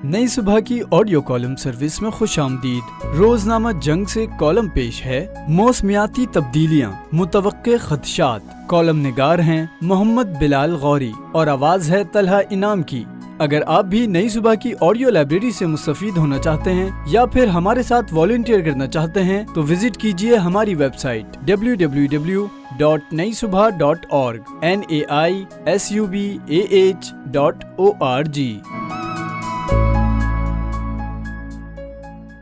نئی صبح کی آڈیو کالم سروس میں خوش آمدید۔ روزنامہ جنگ سے کالم پیش ہے موسمیاتی تبدیلیاں، متوقع خدشات۔ کالم نگار ہیں محمد بلال غوری اور آواز ہے طلحہ انعام کی۔ اگر آپ بھی نئی صبح کی آڈیو لائبریری سے مستفید ہونا چاہتے ہیں یا پھر ہمارے ساتھ والنٹیئر کرنا چاہتے ہیں تو وزٹ کیجیے ہماری ویب سائٹ www.naisubha.org naisubah.org۔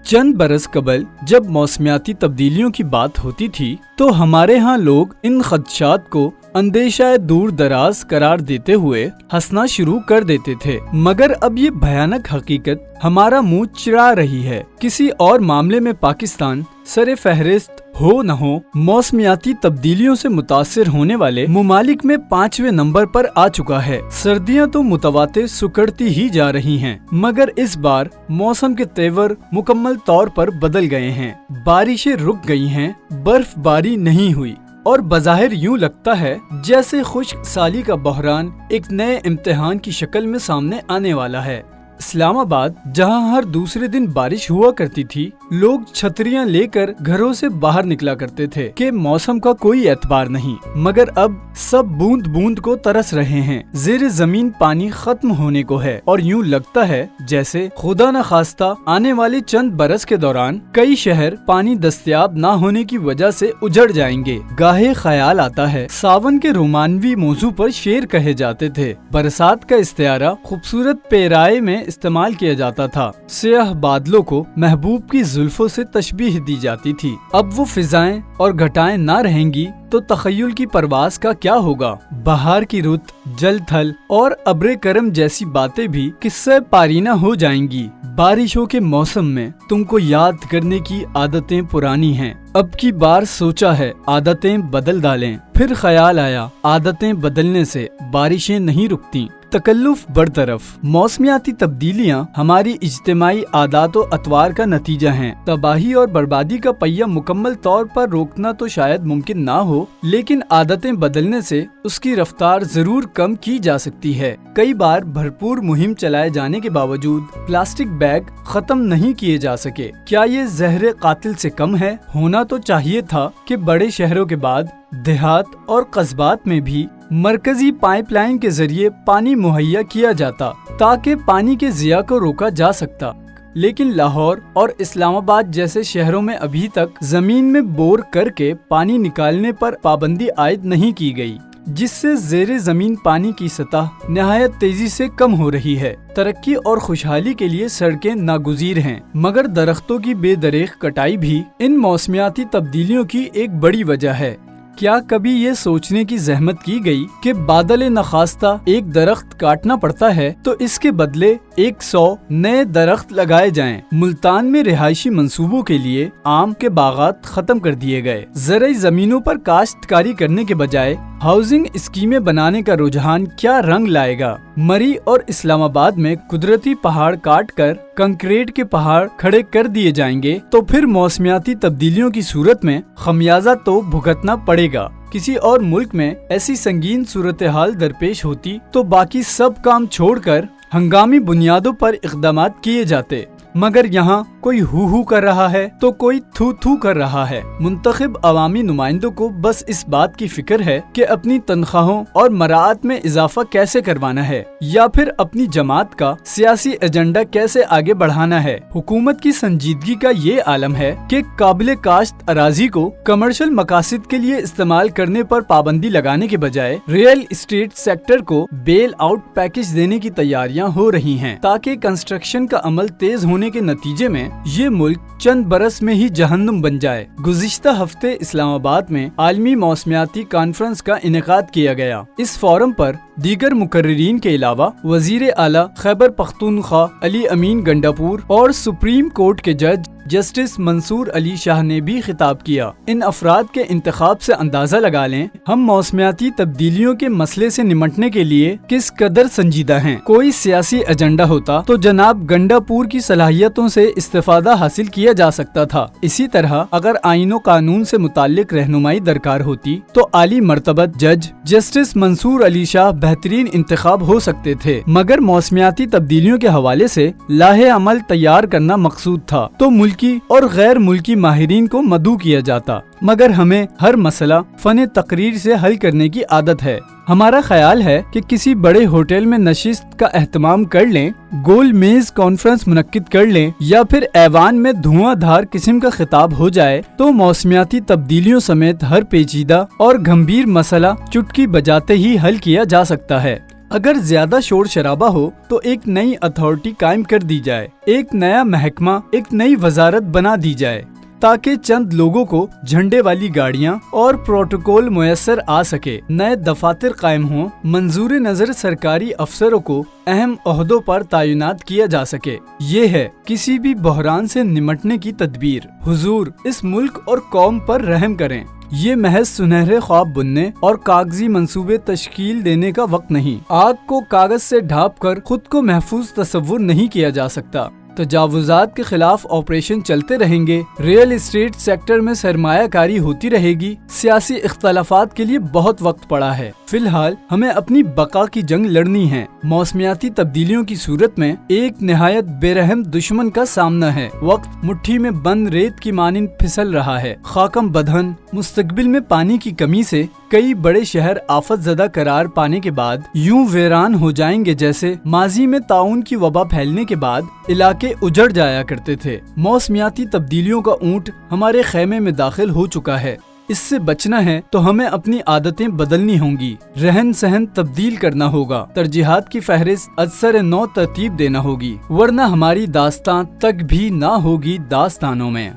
چند برس قبل جب موسمیاتی تبدیلیوں کی بات ہوتی تھی تو ہمارے ہاں لوگ ان خدشات کو اندیشہ دور دراز قرار دیتے ہوئے ہنسنا شروع کر دیتے تھے، مگر اب یہ بھیانک حقیقت ہمارا منہ چڑا رہی ہے۔ کسی اور معاملے میں پاکستان سر فہرست ہو نہ ہو موسمیاتی تبدیلیوں سے متاثر ہونے والے ممالک میں 5ویں نمبر پر آ چکا ہے۔ سردیاں تو متواتر سکڑتی ہی جا رہی ہیں، مگر اس بار موسم کے تیور مکمل طور پر بدل گئے ہیں۔ بارشیں رک گئی ہیں، برف باری نہیں ہوئی اور بظاہر یوں لگتا ہے جیسے خشک سالی کا بحران ایک نئے امتحان کی شکل میں سامنے آنے والا ہے۔ اسلام آباد جہاں ہر دوسرے دن بارش ہوا کرتی تھی، لوگ چھتریاں لے کر گھروں سے باہر نکلا کرتے تھے کہ موسم کا کوئی اعتبار نہیں، مگر اب سب بوند بوند کو ترس رہے ہیں۔ زیر زمین پانی ختم ہونے کو ہے اور یوں لگتا ہے جیسے خدا نخواستہ آنے والے چند برس کے دوران کئی شہر پانی دستیاب نہ ہونے کی وجہ سے اجڑ جائیں گے۔ گاہے خیال آتا ہے ساون کے رومانوی موضوع پر شعر کہے جاتے تھے۔ برسات کا استعارہ خوبصورت پیرائے میں استعمال کیا جاتا تھا۔ سیاہ بادلوں کو محبوب کی زلفوں سے تشبیہ دی جاتی تھی۔ اب وہ فضائیں اور گھٹائیں نہ رہیں گی تو تخیل کی پرواز کا کیا ہوگا؟ بہار کی رت، جل تھل اور ابر کرم جیسی باتیں بھی قصہ پارینہ ہو جائیں گی۔ بارشوں کے موسم میں تم کو یاد کرنے کی عادتیں پرانی ہیں، اب کی بار سوچا ہے عادتیں بدل ڈالیں، پھر خیال آیا عادتیں بدلنے سے بارشیں نہیں رکتی۔ تکلف برطرف، موسمیاتی تبدیلیاں ہماری اجتماعی عادات و اطوار کا نتیجہ ہیں۔ تباہی اور بربادی کا پہیہ مکمل طور پر روکنا تو شاید ممکن نہ ہو، لیکن عادتیں بدلنے سے اس کی رفتار ضرور کم کی جا سکتی ہے۔ کئی بار بھرپور مہم چلائے جانے کے باوجود پلاسٹک بیگ ختم نہیں کیے جا سکے۔ کیا یہ زہر قاتل سے کم ہے؟ ہونا تو چاہیے تھا کہ بڑے شہروں کے بعد دیہات اور قصبات میں بھی مرکزی پائپ لائن کے ذریعے پانی مہیا کیا جاتا تاکہ پانی کے ضیاع کو روکا جا سکتا، لیکن لاہور اور اسلام آباد جیسے شہروں میں ابھی تک زمین میں بور کر کے پانی نکالنے پر پابندی عائد نہیں کی گئی، جس سے زیر زمین پانی کی سطح نہایت تیزی سے کم ہو رہی ہے۔ ترقی اور خوشحالی کے لیے سڑکیں ناگزیر ہیں، مگر درختوں کی بے دریغ کٹائی بھی ان موسمیاتی تبدیلیوں کی ایک بڑی وجہ ہے۔ کیا کبھی یہ سوچنے کی زحمت کی گئی کہ بادل نخواستہ ایک درخت کاٹنا پڑتا ہے تو اس کے بدلے 100 نئے درخت لگائے جائیں؟ ملتان میں رہائشی منصوبوں کے لیے آم کے باغات ختم کر دیے گئے۔ زرعی زمینوں پر کاشتکاری کرنے کے بجائے ہاؤسنگ اسکیمیں بنانے کا رجحان کیا رنگ لائے گا؟ مری اور اسلام آباد میں قدرتی پہاڑ کاٹ کر کنکریٹ کے پہاڑ کھڑے کر دیے جائیں گے تو پھر موسمیاتی تبدیلیوں کی صورت میں خمیازہ تو بھگتنا پڑے گا۔ کسی اور ملک میں ایسی سنگین صورتحال درپیش ہوتی تو باقی سب کام چھوڑ کر ہنگامی بنیادوں پر اقدامات کیے جاتے، مگر یہاں کوئی ہو کر رہا ہے تو کوئی تھو کر رہا ہے۔ منتخب عوامی نمائندوں کو بس اس بات کی فکر ہے کہ اپنی تنخواہوں اور مراعات میں اضافہ کیسے کروانا ہے یا پھر اپنی جماعت کا سیاسی ایجنڈا کیسے آگے بڑھانا ہے۔ حکومت کی سنجیدگی کا یہ عالم ہے کہ قابل کاشت اراضی کو کمرشل مقاصد کے لیے استعمال کرنے پر پابندی لگانے کے بجائے ریئل اسٹیٹ سیکٹر کو بیل آؤٹ پیکج دینے کی تیاریاں ہو رہی ہیں تاکہ کنسٹرکشن کا عمل تیز ہونے کے نتیجے میں یہ ملک چند برس میں ہی جہنم بن جائے۔ گزشتہ ہفتے اسلام آباد میں عالمی موسمیاتی کانفرنس کا انعقاد کیا گیا۔ اس فورم پر دیگر مقررین کے علاوہ وزیر اعلیٰ خیبر پختونخوا علی امین گنڈاپور اور سپریم کورٹ کے جج جسٹس منصور علی شاہ نے بھی خطاب کیا۔ ان افراد کے انتخاب سے اندازہ لگا لیں ہم موسمیاتی تبدیلیوں کے مسئلے سے نمٹنے کے لیے کس قدر سنجیدہ ہیں۔ کوئی سیاسی ایجنڈا ہوتا تو جناب گنڈا پور کی صلاحیتوں سے استفادہ حاصل کیا جا سکتا تھا۔ اسی طرح اگر آئین و قانون سے متعلق رہنمائی درکار ہوتی تو عالی مرتبت جج جسٹس منصور علی شاہ بہترین انتخاب ہو سکتے تھے، مگر موسمیاتی تبدیلیوں کے حوالے سے لاہ عمل تیار کرنا مقصود تھا تو ملکی اور غیر ملکی ماہرین کو مدعو کیا جاتا، مگر ہمیں ہر مسئلہ فن تقریر سے حل کرنے کی عادت ہے۔ ہمارا خیال ہے کہ کسی بڑے ہوٹل میں نشست کا اہتمام کر لیں، گول میز کانفرنس منعقد کر لیں یا پھر ایوان میں دھواں دھار قسم کا خطاب ہو جائے تو موسمیاتی تبدیلیوں سمیت ہر پیچیدہ اور گمبھیر مسئلہ چٹکی بجاتے ہی حل کیا جا سکتا ہے۔ اگر زیادہ شور شرابہ ہو تو ایک نئی اتھارٹی قائم کر دی جائے، ایک نیا محکمہ، ایک نئی وزارت بنا دی جائے تاکہ چند لوگوں کو جھنڈے والی گاڑیاں اور پروٹوکول میسر آ سکے، نئے دفاتر قائم ہوں، منظور نظر سرکاری افسروں کو اہم عہدوں پر تعینات کیا جا سکے۔ یہ ہے کسی بھی بحران سے نمٹنے کی تدبیر۔ حضور اس ملک اور قوم پر رحم کریں۔ یہ محض سنہرے خواب بننے اور کاغذی منصوبے تشکیل دینے کا وقت نہیں۔ آگ کو کاغذ سے ڈھانپ کر خود کو محفوظ تصور نہیں کیا جا سکتا۔ تجاوزات کے خلاف آپریشن چلتے رہیں گے، ریئل اسٹیٹ سیکٹر میں سرمایہ کاری ہوتی رہے گی، سیاسی اختلافات کے لیے بہت وقت پڑا ہے۔ فی الحال ہمیں اپنی بقا کی جنگ لڑنی ہے۔ موسمیاتی تبدیلیوں کی صورت میں ایک نہایت بے رحم دشمن کا سامنا ہے۔ وقت مٹھی میں بند ریت کی مانند پھسل رہا ہے۔ خاکم بدہن مستقبل میں پانی کی کمی سے کئی بڑے شہر آفت زدہ قرار پانے کے بعد یوں ویران ہو جائیں گے جیسے ماضی میں طاعون کی وبا پھیلنے کے بعد علاقے اجڑ جایا کرتے تھے۔ موسمیاتی تبدیلیوں کا اونٹ ہمارے خیمے میں داخل ہو چکا ہے۔ اس سے بچنا ہے تو ہمیں اپنی عادتیں بدلنی ہوں گی، رہن سہن تبدیل کرنا ہوگا، ترجیحات کی فہرست ازسر نو ترتیب دینا ہوگی، ورنہ ہماری داستان تک بھی نہ ہوگی داستانوں میں۔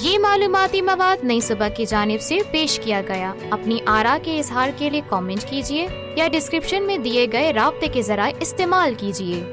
یہ معلوماتی مواد نئی صبح کی جانب سے پیش کیا گیا۔ اپنی آراء کے اظہار کے لیے کامنٹ کیجیے یا ڈسکرپشن میں دیے گئے رابطے کے ذرائع استعمال کیجیے۔